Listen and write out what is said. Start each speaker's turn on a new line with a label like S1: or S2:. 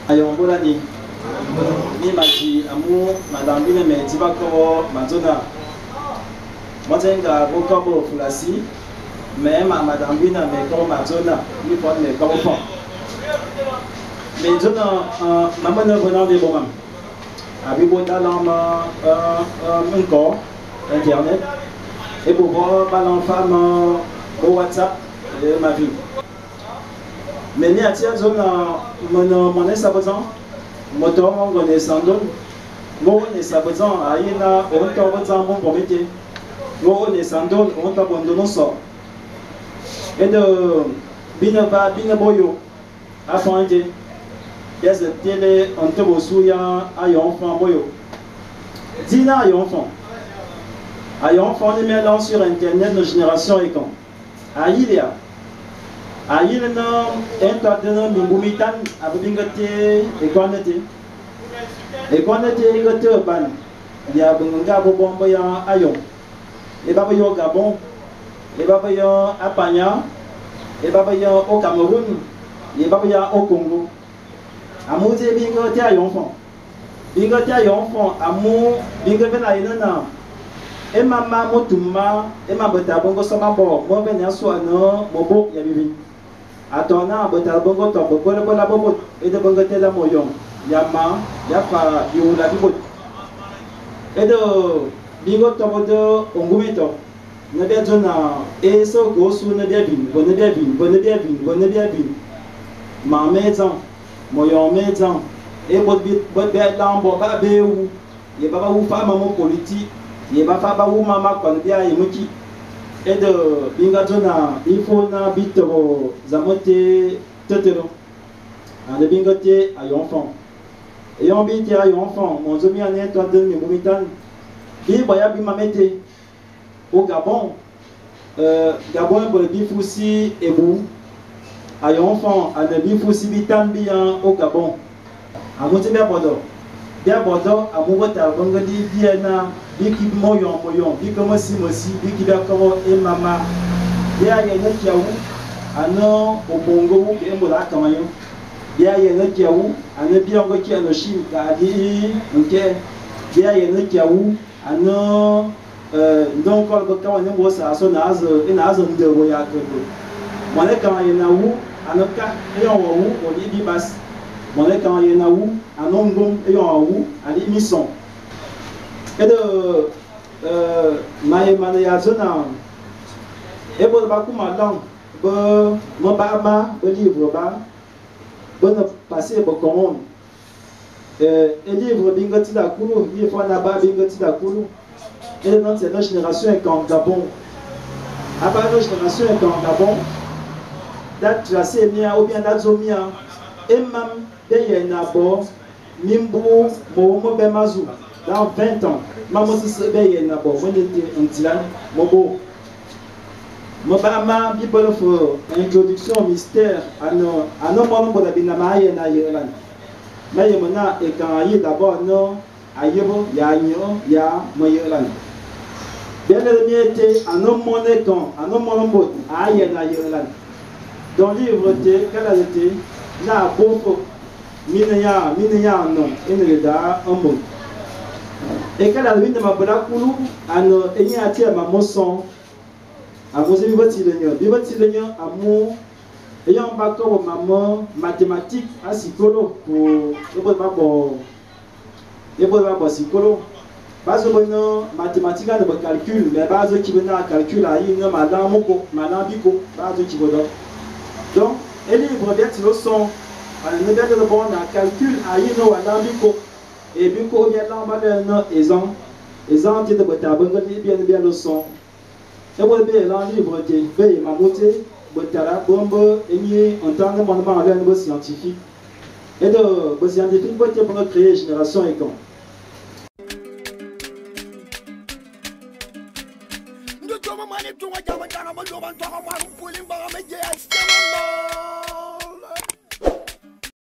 S1: Ayon bolani. Ni maji amu madame bine me tibako mazona. Mozenga boko fulasi. Mais madame bine me ko mazona. Ni fon me ko fon. Mais zona maman ne venant de bon. Abi bota dans un corps internet. Et pour voir balan femme au WhatsApp ma vie. Mais ni atia zone mon sabazan moto mon ne sandon mo ne sabazan aina on to bazan mon pomete mo ne sandon on to bondono so et de binava binaboyo afanje yes télé on te bosuya ayon enfant boyo dina ayon enfant on est là sur internet nos générations et quand aïlia aïe non un tas de noms mingumitan abingate et qu'on était ban il y a bunga bombo ya ayon et baba yo Gabon et baba yo Apanya et baba yo au Cameroun et baba ya au Congo amuze bingote ayon fond amu bingote na inana et maman motuma et ma bota bongo sama bo mo benya so no bobo ya bibi atona bota bongo to bobo le bola bobo et de bongo tela moyon yama yafa yula bibo et de bingo to bodo ongumeto ne be zona e so go su ne be bin bonne be bin ma maison moyon maison et bot be lambo ba be ou ye baba ou femme mon politique ye ba fa ba wu mama kon bia ye muki et de binga zona il faut na bitoro zamote tetero en de bingote ayon enfant et on bité ayon enfant mon zomi en est toi de mi mumitan bi boya bi mamete au Gabon Gabon pour le bifousi et bou ayon enfant en de bifousi bitan bien au Gabon à monter bien bordeaux à mouvota bangadi biena biki moyon biki mosi biki dakoro e mama ya yene kiawu ano obongo ke mbola kamayo ya yene kiawu ano biongo ki ano shim ka di nke ya yene kiawu ano donc ko ka wani mo sa so na azo ina azo ndero ya ko mone kamayo na wu ano ka e wo wu o ni bi bas mone kamayo na wu ano ngom e yo wu ali mission et de maïmane ya zona et bon bakou madame mon baba livre ba bon passer bon commande et livre bingoti da kulu il faut na ba bingoti da kulu et dans cette génération est comme Gabon à part notre génération est comme Gabon date tracé mia ou bien date zomia et mam de na bo mimbu mo bemazu dans 20 ans maman se beye na bo mo nete ontilan mobo mo ba ma bible for introduction mystère ano mo bo da binama ye na yelan na ye mona e kan ayi d'abord no ayebo ya nyo ya mo yelan bien le miete ano mo ne kan ano mo bo aye na yelan dans livre te kala te na bofo minaya non ene da ambo et quand la lune de ma brakulu ano eni ati ma moson amoze bibati lenyo amu eyon ba ko maman mathématique a psycholo pour ebo ba psycholo bazo bono mathématique a de calcul mais bazo ki bena calcul a yi no madame moko madame biko bazo ki bodo donc eli livre ti lo son ana ne de bon na calcul a yi no madame biko et puis quand bien là on va le ils ont été de botta bien le son et vous bien là livre de veille ma montée bottara bombe et ni en tant que monument à niveau scientifique et de scientifique pour créer génération et quand
S2: Ndo to mama ne to wa jama jama ma do ban to ma pulling ba ma je